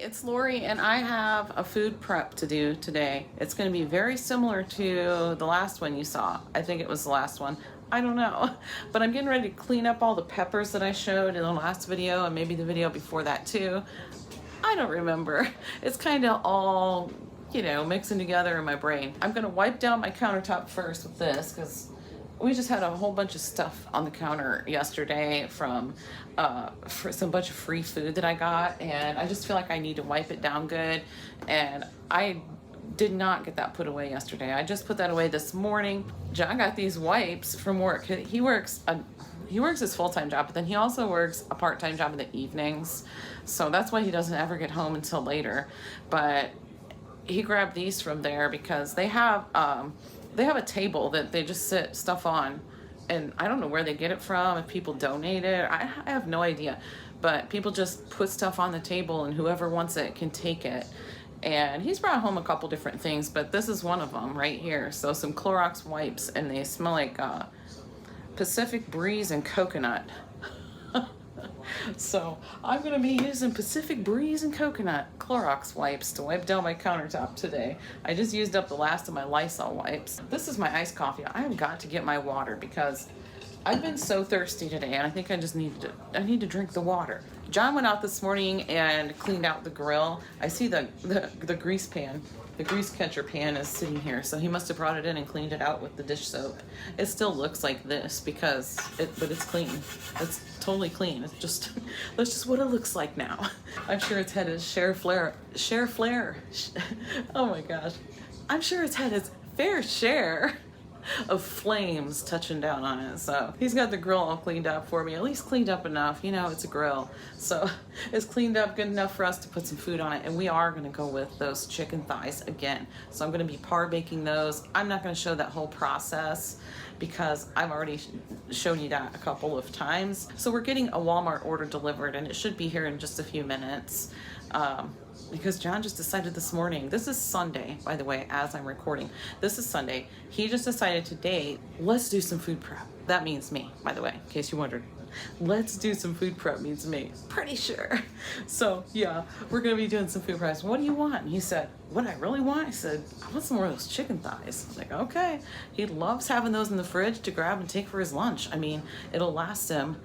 it's Lori, and I have a food prep to do today. It's going to be very similar to the last one you saw. I think it was the last one. I don't know. But I'm getting ready to clean up all the peppers that I showed in the last video and maybe the video before that too. I don't remember. It's kind of all, you know, mixing together in my brain. I'm going to wipe down my countertop first with this because we just had a whole bunch of stuff on the counter yesterday from for some bunch of free food that I got, and I just feel like I need to wipe it down good. And I did not get that put away yesterday. I just put that away this morning. John got these wipes from work. He works his full-time job, but then he also works a part-time job in the evenings, so that's why he doesn't ever get home until later. But he grabbed these from there because they have a table that they just sit stuff on, and I don't know where they get it from, if people donate it. I have no idea, but people just put stuff on the table and whoever wants it can take it. And he's brought home a couple different things, but this is one of them right here. So some Clorox wipes, and they smell like Pacific Breeze and coconut. So I'm going to be using Pacific Breeze and coconut Clorox wipes to wipe down my countertop today. I just used up the last of my Lysol wipes. This is my iced coffee. I have got to get my water because I've been so thirsty today, and I think I just need to drink the water. John went out this morning and cleaned out the grill. I see the grease pan. The grease catcher pan is sitting here, so he must have brought it in and cleaned it out with the dish soap. It still looks like this but it's clean. It's totally clean. It's just, that's just what it looks like now. I'm sure its head is share flare. Oh my gosh. I'm sure its head is fair share of flames touching down on it. So he's got the grill all cleaned up for me, at least cleaned up enough. You know, it's a grill, so it's cleaned up good enough for us to put some food on it. And we are going to go with those chicken thighs again, so I'm going to be par baking those. I'm not going to show that whole process because I've already shown you that a couple of times. So we're getting a Walmart order delivered, and it should be here in just a few minutes. Because John just decided this morning, this is Sunday, by the way, as I'm recording. This is Sunday. He just decided today, let's do some food prep. That means me, by the way, in case you wondered. Let's do some food prep means me. Pretty sure. So, yeah, we're going to be doing some food prep. What do you want? And he said, what I really want? I said, I want some more of those chicken thighs. I was like, okay. He loves having those in the fridge to grab and take for his lunch. I mean, it'll last him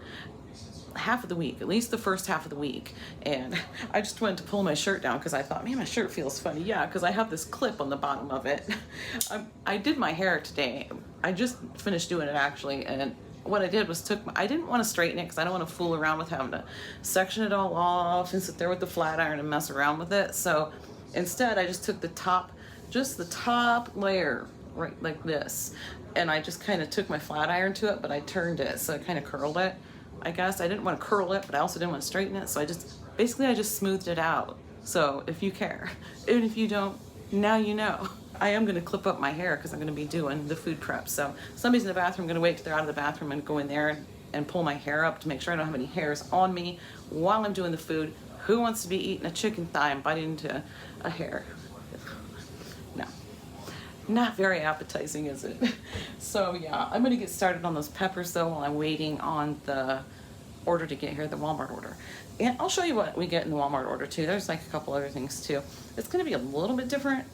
half of the week, at least the first half of the week. And I just went to pull my shirt down because I thought, man, my shirt feels funny. Yeah, because I have this clip on the bottom of it. I did my hair today. I just finished doing it actually, and what I did was I didn't want to straighten it because I don't want to fool around with having to section it all off and sit there with the flat iron and mess around with it. So instead I just took the top layer right like this, and I just kind of took my flat iron to it, but I turned it so it kind of curled it. I guess I didn't want to curl it, but I also didn't want to straighten it, so I just smoothed it out. So if you care, even if you don't, now you know. I am going to clip up my hair because I'm going to be doing the food prep. So somebody's in the bathroom. I'm going to wait till they're out of the bathroom and go in there and pull my hair up to make sure I don't have any hairs on me while I'm doing the food. Who wants to be eating a chicken thigh and biting into a hair? No. Not very appetizing, is it? So yeah, I'm gonna get started on those peppers though while I'm waiting on the order to get here, the Walmart order. And I'll show you what we get in the Walmart order too. There's like a couple other things too. It's gonna be a little bit different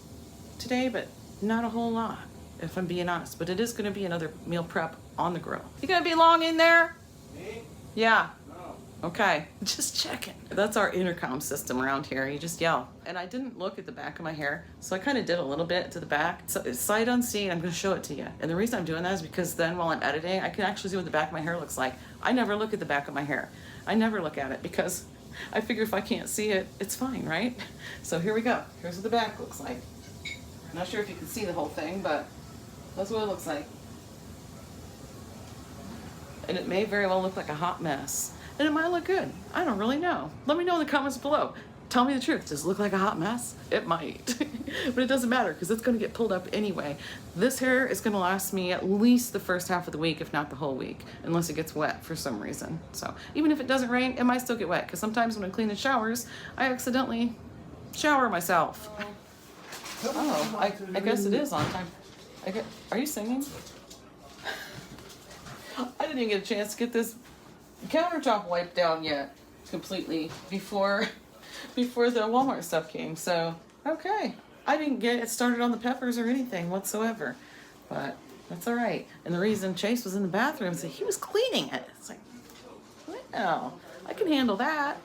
today, but not a whole lot, if I'm being honest. But it is gonna be another meal prep on the grill. You gonna be long in there? Me? Yeah. No. Okay, just checking. That's our intercom system around here. You just yell. And I didn't look at the back of my hair, so I kind of did a little bit to the back. So it's sight unseen, I'm gonna show it to you. And the reason I'm doing that is because then while I'm editing, I can actually see what the back of my hair looks like. I never look at the back of my hair. I never look at it because I figure if I can't see it, it's fine, right? So here we go. Here's what the back looks like. I'm not sure if you can see the whole thing, but that's what it looks like. And it may very well look like a hot mess. And it might look good. I don't really know. Let me know in the comments below. Tell me the truth. Does it look like a hot mess? It might. But it doesn't matter because it's going to get pulled up anyway. This hair is going to last me at least the first half of the week, if not the whole week, unless it gets wet for some reason. So even if it doesn't rain, it might still get wet because sometimes when I'm cleaning showers, I accidentally shower myself. Oh, I guess it is on time. Are you singing? I didn't even get a chance to get this countertop wiped down yet completely before before the Walmart stuff came. So, okay. I didn't get it started on the peppers or anything whatsoever. But that's all right. And the reason Chase was in the bathroom is that he was cleaning it. It's like, well, I can handle that.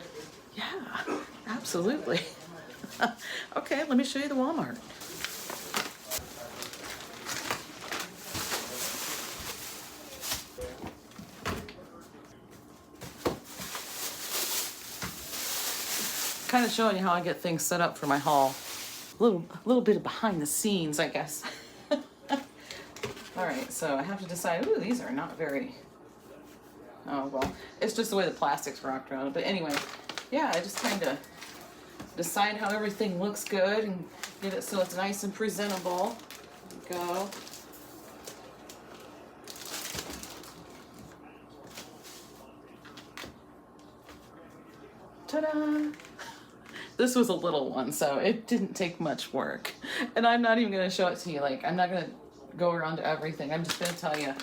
Yeah, absolutely. Okay, let me show you the Walmart. Kind of showing you how I get things set up for my haul. A little bit of behind the scenes, I guess. All right, so I have to decide. Ooh, these are not very. Oh well, it's just the way the plastic's wrapped around. But anyway, yeah, I just kind of decide how everything looks good and get it so it's nice and presentable. Go. Ta-da! This was a little one, so it didn't take much work. And I'm not even going to show it to you. Like, I'm not going to go around to everything. I'm just going to tell you,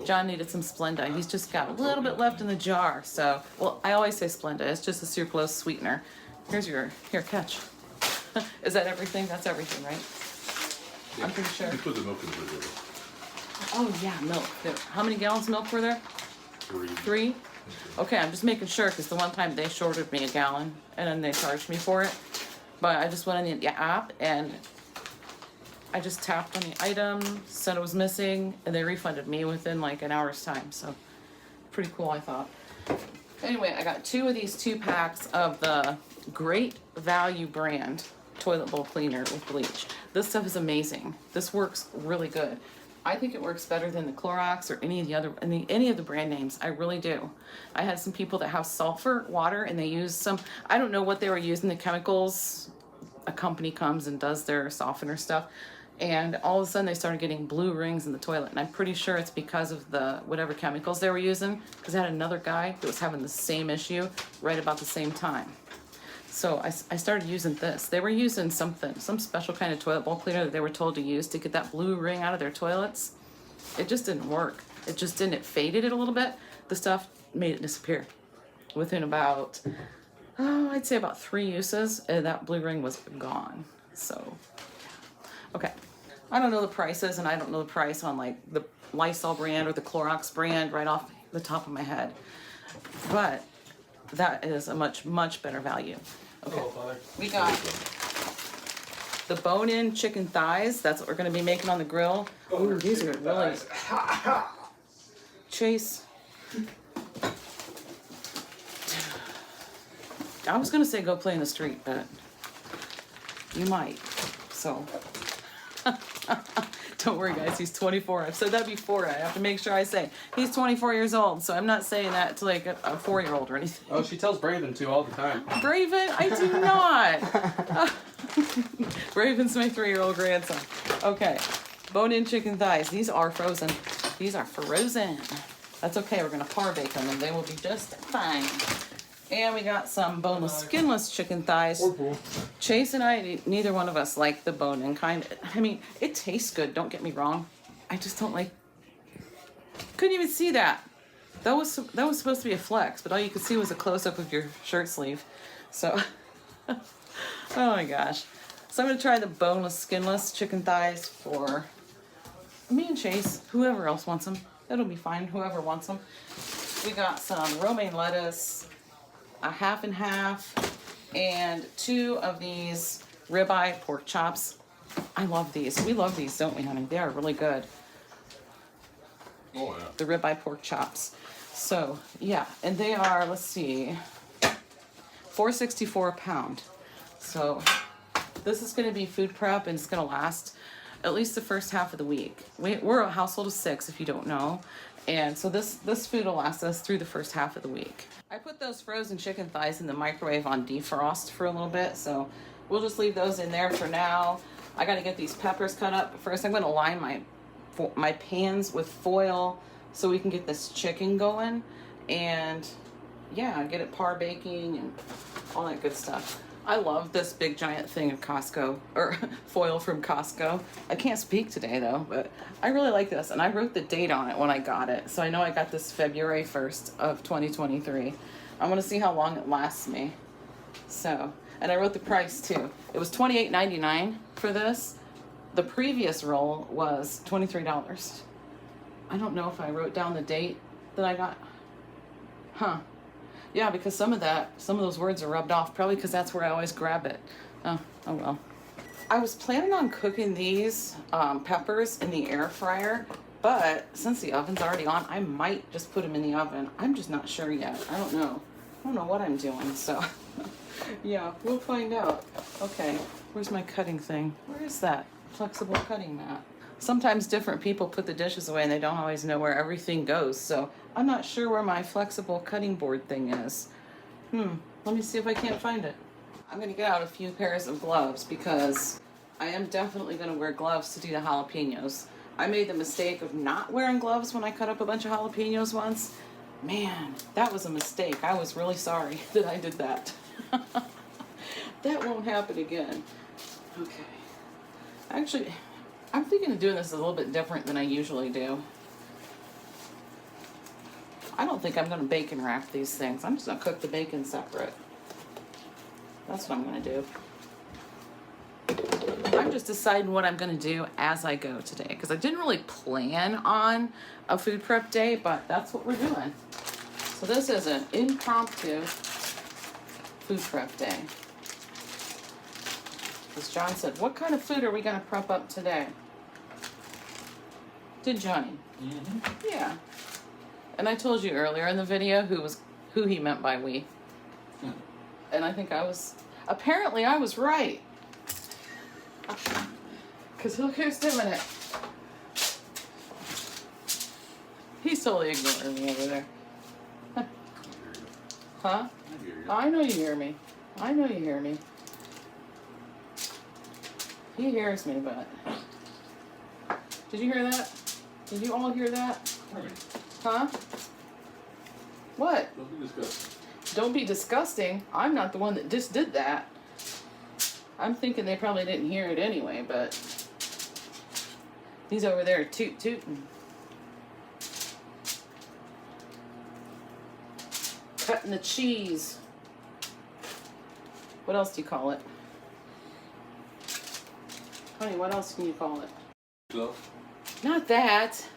John needed some Splenda. He's just got a little bit left in the jar. So, well, I always say Splenda. It's just a sucralose sweetener. Here, catch. Is that everything? That's everything, right? Yeah, I'm pretty sure. You put the milk in the refrigerator. Oh, yeah, milk. How many gallons of milk were there? 3? Okay, I'm just making sure because the one time they shorted me a gallon and then they charged me for it. But I just went on the app and I just tapped on the item, said it was missing, and they refunded me within like an hour's time. So pretty cool, I thought. Anyway, I got 2 of these 2-packs of the Great Value brand toilet bowl cleaner with bleach. This stuff is amazing. This works really good. I think it works better than the Clorox or any of the brand names. I really do. I had some people that have sulfur water and they use some, I don't know what they were using, the chemicals. A company comes and does their softener stuff. And all of a sudden they started getting blue rings in the toilet. And I'm pretty sure it's because of the whatever chemicals they were using. Because I had another guy that was having the same issue right about the same time. So I started using this. They were using some special kind of toilet bowl cleaner that they were told to use to get that blue ring out of their toilets. It just didn't work. It just didn't. It faded it a little bit. The stuff made it disappear within about, I'd say about 3 uses, and that blue ring was gone. So, okay. I don't know the prices, and I don't know the price on like the Lysol brand or the Clorox brand right off the top of my head. But that is a much, much better value. Okay, we got the bone-in chicken thighs. That's what we're going to be making on the grill. Ooh, these are really... Chase. I was going to say go play in the street, but you might. So, don't worry, guys. He's 24. I've said that before. I have to make sure I say he's 24 years old. So I'm not saying that to like a 4-year-old or anything. Oh, she tells Braven to all the time. Braven? I do not. Braven's my 3-year-old grandson. Okay. Bone-in chicken thighs. These are frozen. These are frozen. That's okay. We're going to par bake them and they will be just fine. And we got some boneless, skinless chicken thighs. Chase and I, neither one of us like the bone-in kind. I mean, it tastes good, don't get me wrong. I just don't like... Couldn't even see that. That was supposed to be a flex, but all you could see was a close-up of your shirt sleeve. So, oh my gosh. So I'm going to try the boneless, skinless chicken thighs for me and Chase. Whoever else wants them. It'll be fine, whoever wants them. We got some romaine lettuce, a half and half, and 2 of these ribeye pork chops. I love these. We love these, don't we, honey? They are really good. Oh, yeah. The ribeye pork chops. So, yeah, and they are, let's see, $4.64 a pound. So, this is going to be food prep, and it's going to last at least the first half of the week. We're a household of 6, if you don't know. And so this food will last us through the first half of the week. I put those frozen chicken thighs in the microwave on defrost for a little bit, so we'll just leave those in there for now. I got to get these peppers cut up. First, I'm going to line my pans with foil so we can get this chicken going, and yeah, get it par baking and all that good stuff. I love this big giant thing of Costco, or foil from Costco. I can't speak today though, but I really like this. And I wrote the date on it when I got it. So I know I got this February 1st of 2023. I want to see how long it lasts me. So, And I wrote the price too. It was $28.99 for this. The previous roll was $23. I don't know if I wrote down the date that I got. Huh. Yeah, because some of those words are rubbed off, probably because that's where I always grab it. Oh well. I was planning on cooking these peppers in the air fryer, but since the oven's already on, I might just put them in the oven. I'm just not sure yet. I don't know what I'm doing, so yeah, we'll find out. Okay, where's my cutting thing? Where is that flexible cutting mat? Sometimes different people put the dishes away and they don't always know where everything goes, so I'm not sure where my flexible cutting board thing is. Let me see if I can't find it. I'm gonna get out a few pairs of gloves because I am definitely gonna wear gloves to do the jalapenos. I made the mistake of not wearing gloves when I cut up a bunch of jalapenos once. Man, that was a mistake. I was really sorry that I did that. That won't happen again. Okay. Actually, I'm thinking of doing this a little bit different than I usually do. I don't think I'm gonna bacon wrap these things. I'm just gonna cook the bacon separate. That's what I'm gonna do. I'm just deciding what I'm gonna do as I go today, because I didn't really plan on a food prep day, but that's what we're doing. So this is an impromptu food prep day. As John said, what kind of food are we gonna prep up today? Did Johnny? Mm-hmm. Yeah. And I told you earlier in the video who he meant by we. And I think apparently I was right. Because look who's doing it. He's totally ignoring me over there. Huh? I know you hear me. I know you hear me. He hears me, but... Did you hear that? Did you all hear that? Huh? What? Don't be disgusting. Don't be disgusting. I'm not the one that just did that. I'm thinking they probably didn't hear it anyway, but he's over there tooting. Cutting the cheese. What else do you call it? Honey, what else can you call it? Glove? Not that.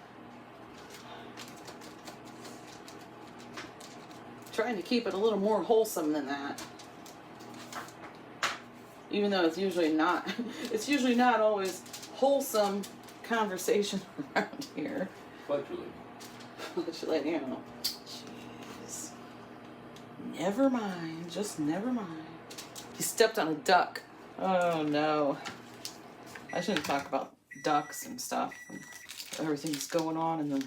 Trying to keep it a little more wholesome than that. Even though it's usually not always wholesome conversation around here. Fluctuating. You know. Jeez. Never mind. Just never mind. He stepped on a duck. Oh no. I shouldn't talk about ducks and stuff and everything that's going on in the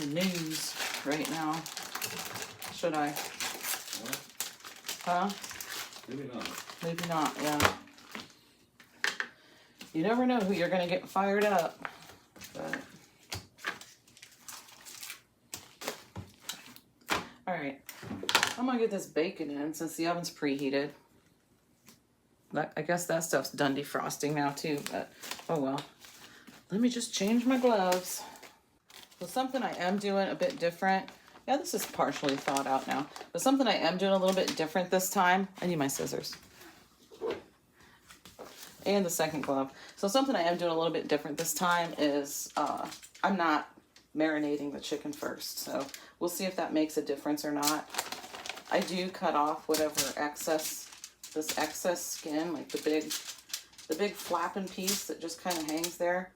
news right now. Should I? What? Huh? Maybe not. Maybe not, yeah. You never know who you're going to get fired up. But... Alright. I'm going to get this bacon in since the oven's preheated. I guess that stuff's done defrosting now too, but oh well. Let me just change my gloves. So something I am doing a bit different. Yeah, this is partially thawed out now. But something I am doing a little bit different this time. I need my scissors. And the second glove. So something I am doing a little bit different this time is I'm not marinating the chicken first. So we'll see if that makes a difference or not. I do cut off whatever this excess skin, like the big flapping piece that just kind of hangs there.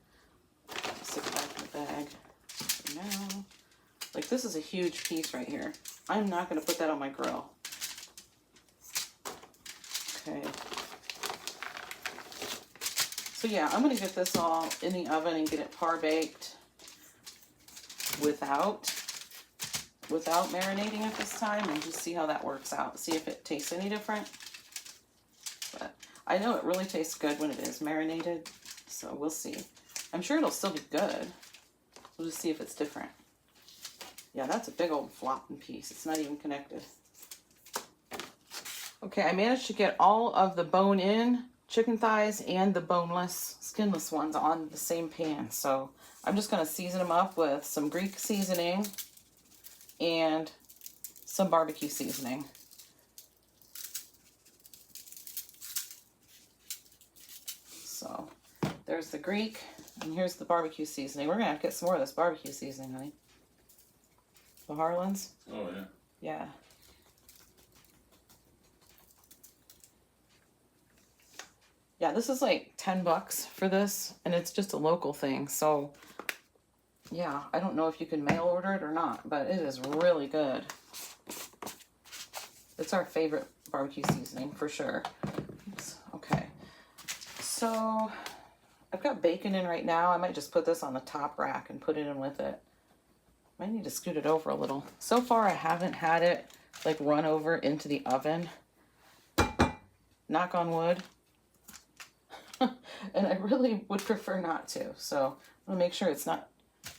Stick it back in the bag. Now. Like, this is a huge piece right here. I'm not going to put that on my grill. Okay. So yeah, I'm going to get this all in the oven and get it par baked without marinating it this time, and just see how that works out. See if it tastes any different. But I know it really tastes good when it is marinated, so we'll see. I'm sure it'll still be good. We'll just see if it's different. Yeah, that's a big old flopping piece. It's not even connected. Okay, I managed to get all of the bone-in chicken thighs and the boneless, skinless ones on the same pan. So I'm just going to season them up with some Greek seasoning and some barbecue seasoning. So there's the Greek, and here's the barbecue seasoning. We're gonna have to get some more of this barbecue seasoning, honey. The Harlan's. Oh, yeah. Yeah. Yeah, this is like 10 bucks for this, and it's just a local thing. So yeah, I don't know if you can mail order it or not, but it is really good. It's our favorite barbecue seasoning for sure. Oops. Okay. So I've got bacon in right now. I might just put this on the top rack and put it in with it. Might need to scoot it over a little. So far I haven't had it like run over into the oven. Knock on wood. And I really would prefer not to. So I'm gonna make sure it's not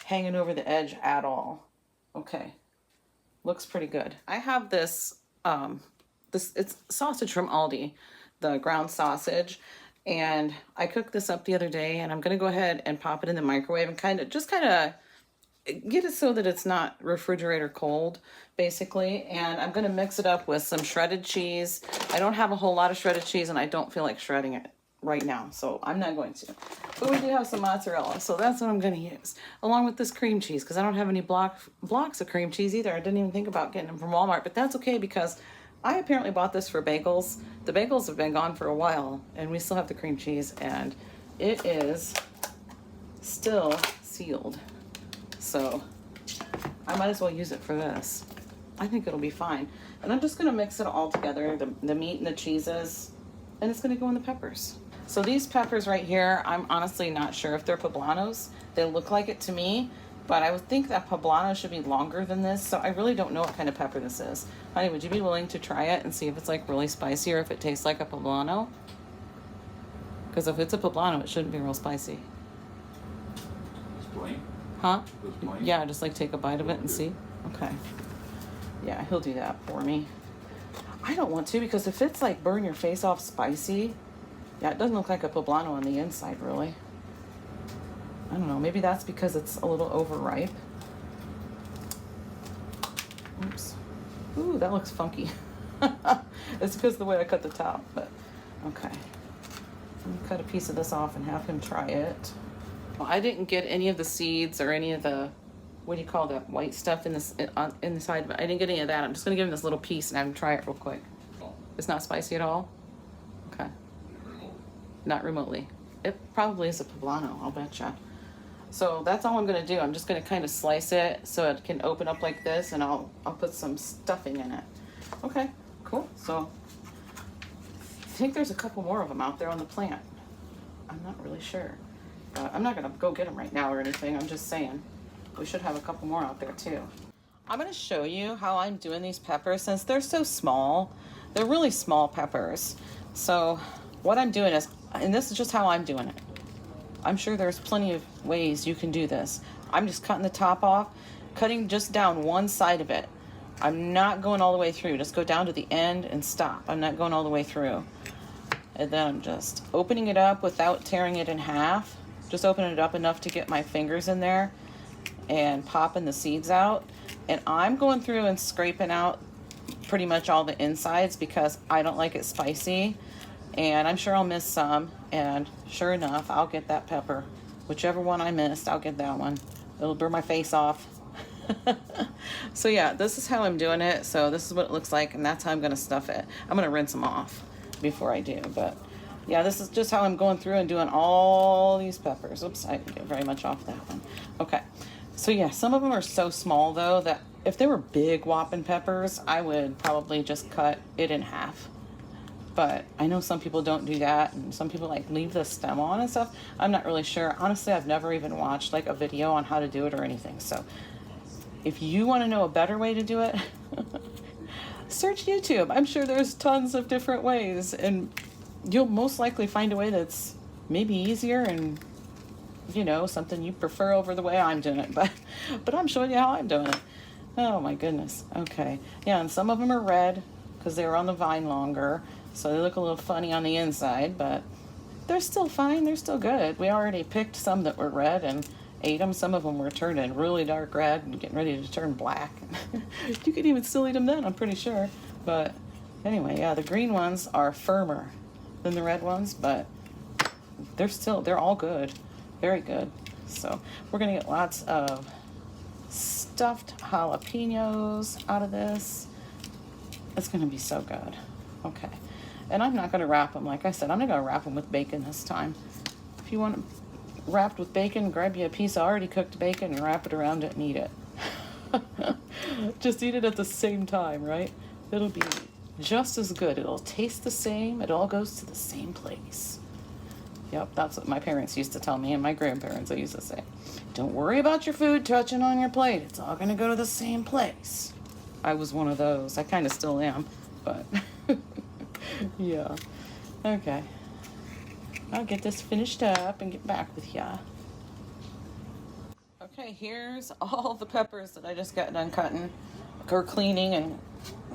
hanging over the edge at all. Okay. Looks pretty good. I have this, it's sausage from Aldi, the ground sausage. And I cooked this up the other day, and I'm gonna go ahead and pop it in the microwave and kind of get it so that it's not refrigerator cold, basically. And I'm gonna mix it up with some shredded cheese. I don't have a whole lot of shredded cheese, and I don't feel like shredding it right now, so I'm not going to. But we do have some mozzarella, so that's what I'm gonna use, along with this cream cheese, because I don't have any blocks of cream cheese either. I didn't even think about getting them from Walmart, but that's okay because I apparently bought this for bagels. The bagels have been gone for a while, and we still have the cream cheese, and it is still sealed. So I might as well use it for this. I think it'll be fine. And I'm just gonna mix it all together, the meat and the cheeses, and it's gonna go in the peppers. So these peppers right here, I'm honestly not sure if they're poblanos. They look like it to me, but I would think that poblano should be longer than this, so I really don't know what kind of pepper this is. Honey, would you be willing to try it and see if it's like really spicy or if it tastes like a poblano? Because if it's a poblano, it shouldn't be real spicy. It's plain. Huh? It's plain. Yeah, just like take a bite of it and see. Okay. Yeah, he'll do that for me. I don't want to, because if it's like burn your face off spicy, yeah, it doesn't look like a poblano on the inside, really. I don't know, maybe that's because it's a little overripe. Oops. Ooh, that looks funky. It's because of the way I cut the top, but okay. Let me cut a piece of this off and have him try it. Well, I didn't get any of the seeds or any of the, what do you call that white stuff in this in the side, but I didn't get any of that. I'm just gonna give him this little piece and have him try it real quick. It's not spicy at all? Okay. Not remotely. It probably is a poblano, I'll betcha. So that's all I'm gonna do. I'm just gonna kind of slice it so it can open up like this, and I'll put some stuffing in it. Okay, cool. So I think there's a couple more of them out there on the plant. I'm not really sure, but I'm not gonna go get them right now or anything. I'm just saying we should have a couple more out there too. I'm gonna show you how I'm doing these peppers since they're so small. They're really small peppers. So what I'm doing is, and this is just how I'm doing it. I'm sure there's plenty of ways you can do this. I'm just cutting the top off, cutting just down one side of it. I'm not going all the way through. Just go down to the end and stop. I'm not going all the way through. And then I'm just opening it up without tearing it in half. Just opening it up enough to get my fingers in there and popping the seeds out. And I'm going through and scraping out pretty much all the insides because I don't like it spicy. And I'm sure I'll miss some, and sure enough, I'll get that pepper. Whichever one I missed, I'll get that one. It'll burn my face off. So yeah, this is how I'm doing it. So this is what it looks like, and that's how I'm gonna stuff it. I'm gonna rinse them off before I do, but yeah, this is just how I'm going through and doing all these peppers. Oops, I didn't get very much off that one. Okay, so yeah, some of them are so small though that if they were big whopping peppers, I would probably just cut it in half. But I know some people don't do that, and some people like leave the stem on and stuff. I'm not really sure. Honestly, I've never even watched like a video on how to do it or anything. So if you want to know a better way to do it, search YouTube. I'm sure there's tons of different ways, and you'll most likely find a way that's maybe easier and, you know, something you prefer over the way I'm doing it. But I'm showing you how I'm doing it. Oh my goodness. Okay. Yeah, and some of them are red because they were on the vine longer. So they look a little funny on the inside, but they're still fine. They're still good. We already picked some that were red and ate them. Some of them were turning really dark red and getting ready to turn black. You could even still eat them then, I'm pretty sure. But anyway, yeah, the green ones are firmer than the red ones, but they're all good. Very good. So we're gonna get lots of stuffed jalapenos out of this. It's gonna be so good. Okay. And I'm not gonna wrap them, like I said, I'm not gonna wrap them with bacon this time. If you want them wrapped with bacon, grab you a piece of already cooked bacon and wrap it around it and eat it. Just eat it at the same time, right? It'll be just as good. It'll taste the same. It all goes to the same place. Yep, that's what my parents used to tell me, and my grandparents, they used to say, don't worry about your food touching on your plate. It's all gonna go to the same place. I was one of those. I kind of still am, but yeah. Okay. I'll get this finished up and get back with ya. Okay, here's all the peppers that I just got done cutting or cleaning, and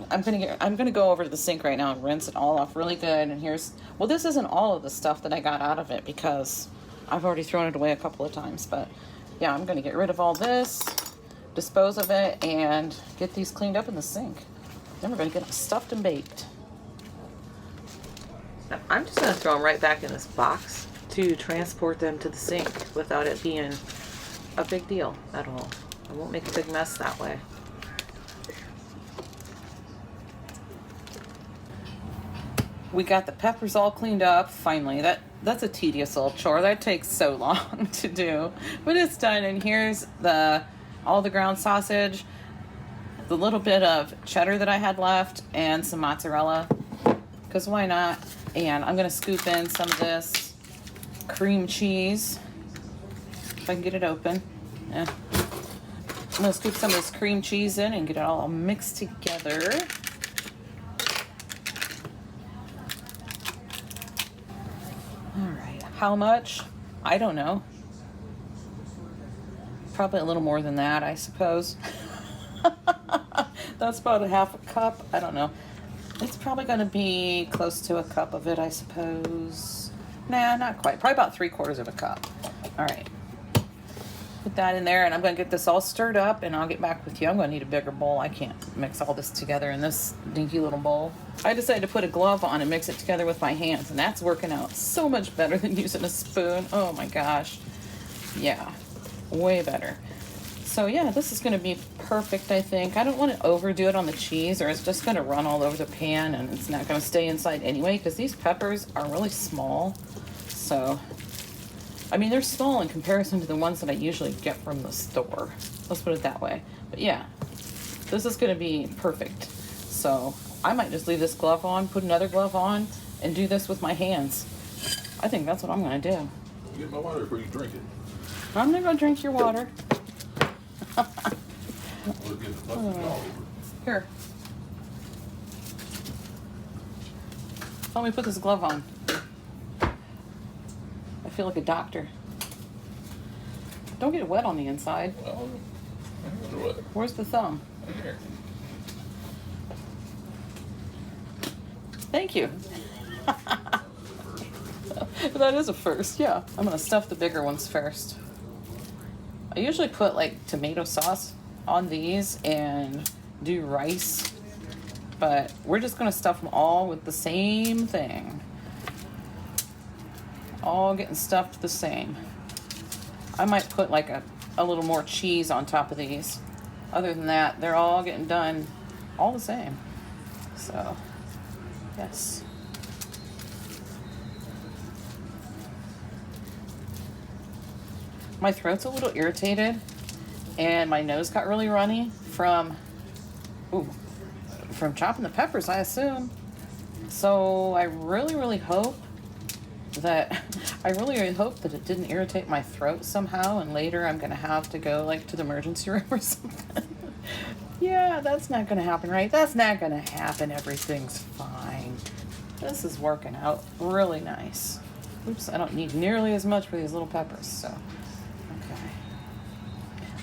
I'm gonna go over to the sink right now and rinse it all off really good. And well, this isn't all of the stuff that I got out of it because I've already thrown it away a couple of times, but yeah, I'm gonna get rid of all this, dispose of it, and get these cleaned up in the sink. Then we're gonna get them stuffed and baked. Now, I'm just gonna throw them right back in this box to transport them to the sink without it being a big deal at all. I won't make a big mess that way. We got the peppers all cleaned up finally. That's a tedious little chore. That takes so long to do, but it's done. And here's all the ground sausage, the little bit of cheddar that I had left, and some mozzarella, because why not? And I'm gonna scoop in some of this cream cheese if I can get it open. Yeah. I'm gonna scoop some of this cream cheese in and get it all mixed together. How much? I don't know. Probably a little more than that, I suppose. That's about a half a cup. I don't know. It's probably going to be close to a cup of it, I suppose. Nah, not quite. Probably about 3/4 of a cup. All right. Put that in there, and I'm going to get this all stirred up, and I'll get back with you. I'm going to need a bigger bowl. I can't mix all this together in this dinky little bowl. I decided to put a glove on and mix it together with my hands, and that's working out so much better than using a spoon. Oh my gosh. Yeah, way better. So yeah, this is going to be perfect, I think. I don't want to overdo it on the cheese, or it's just going to run all over the pan, and it's not going to stay inside anyway, because these peppers are really small. So I mean, they're small in comparison to the ones that I usually get from the store. Let's put it that way. But yeah, this is going to be perfect. So I might just leave this glove on, put another glove on, and do this with my hands. I think that's what I'm going to do. You get my water before you drink it. I'm not going to drink your water. Here. Let me put this glove on. I feel like a doctor. Don't get wet on the inside. Well, Where's the thumb? right here. Thank you. That is a first, yeah. I'm gonna stuff the bigger ones first. I usually put like tomato sauce on these and do rice, but we're just gonna stuff them all with the same thing. All getting stuffed the same. I might put like a little more cheese on top of these. Other than that, they're all getting done all the same. So, yes. My throat's a little irritated and my nose got really runny from chopping the peppers, I assume. So I really hope that it didn't irritate my throat somehow, and later I'm gonna have to go like to the emergency room or something. Yeah, that's not gonna happen, right? That's not gonna happen. Everything's fine. This is working out really nice. Oops, I don't need nearly as much for these little peppers, so okay.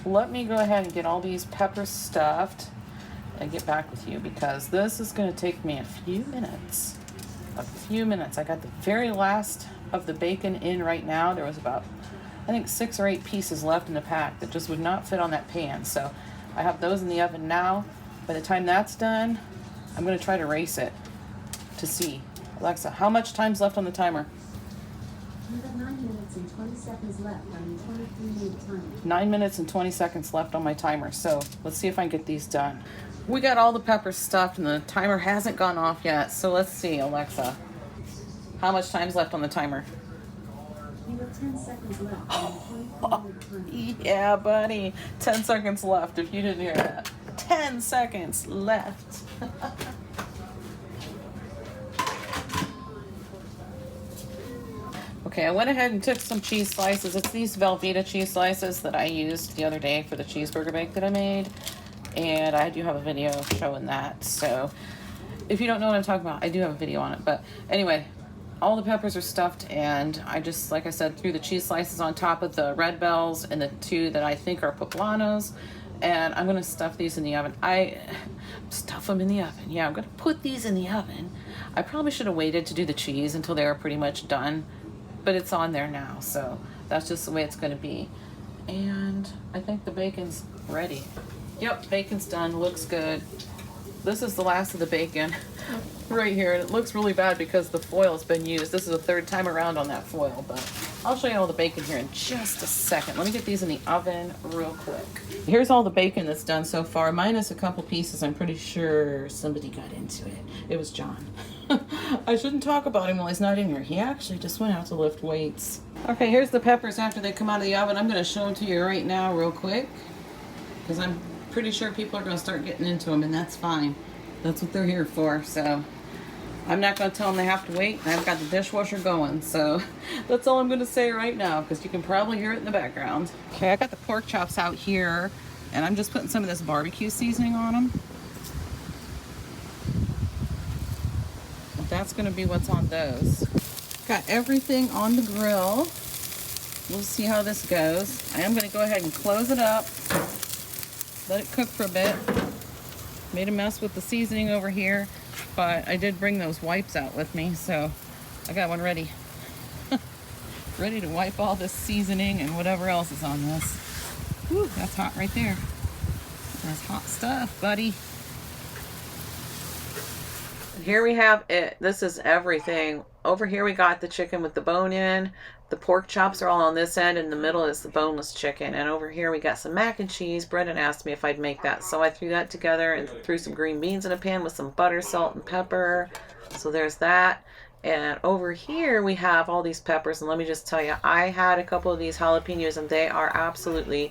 Let me go ahead and get all these peppers stuffed and get back with you, because this is gonna take me a few minutes. I got the very last of the bacon in right now. There was about, I think, 6 or 8 pieces left in the pack that just would not fit on that pan. So I have those in the oven now. By the time that's done, I'm going to try to race it to see. Alexa, how much time's left on the timer? minutes and 20 seconds left on the 23-minute timer. 9 minutes and 20 seconds left on my timer, so let's see if I can get these done. We got all the peppers stuffed and the timer hasn't gone off yet, so let's see, Alexa. How much time's left on the timer? You have 10 seconds left on the 23-minute timer. Yeah, buddy. 10 seconds left if you didn't hear that. 10 seconds left. Okay, I went ahead and took some cheese slices. It's these Velveeta cheese slices that I used the other day for the cheeseburger bake that I made. And I do have a video showing that. So if you don't know what I'm talking about, I do have a video on it. But anyway, all the peppers are stuffed, and I just, like I said, threw the cheese slices on top of the red bells and the two that I think are poblanos. And I'm gonna stuff these in the oven. Stuff them in the oven. Yeah, I'm gonna put these in the oven. I probably should have waited to do the cheese until they were pretty much done, but it's on there now, so that's just the way it's gonna be. And I think the bacon's ready. Yep, bacon's done, looks good. This is the last of the bacon right here, and it looks really bad because the foil's been used. This is the third time around on that foil, but I'll show you all the bacon here in just a second. Let me get these in the oven real quick. Here's all the bacon that's done so far, minus a couple pieces. I'm pretty sure somebody got into it. It was John. I shouldn't talk about him while he's not in here. He actually just went out to lift weights. Okay, here's the peppers after they come out of the oven. I'm gonna show them to you right now real quick, because I'm pretty sure people are gonna start getting into them, and that's fine. That's what they're here for, so I'm not gonna tell them they have to wait. I've got the dishwasher going, so that's all I'm gonna say right now, because you can probably hear it in the background. Okay, I got the pork chops out here, and I'm just putting some of this barbecue seasoning on them. That's gonna be what's on those. Got everything on the grill. We'll see how this goes. I am gonna go ahead and close it up. Let it cook for a bit. Made a mess with the seasoning over here, but I did bring those wipes out with me, so I got one ready. Ready to wipe all this seasoning and whatever else is on this. Whew, that's hot right there. That's hot stuff, buddy. Here we have it. This is everything. Over here we got the chicken with the bone in. The pork chops are all on this end. In the middle is the boneless chicken. And over here we got some mac and cheese. Brendan asked me if I'd make that, so I threw that together and threw some green beans in a pan with some butter, salt, and pepper. So there's that. And over here we have all these peppers. And let me just tell you, I had a couple of these jalapenos and they are absolutely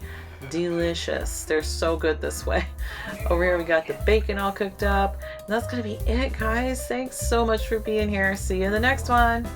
delicious. They're so good this way. Over here we got the bacon all cooked up. And that's gonna be it, guys. Thanks so much for being here. See you in the next one.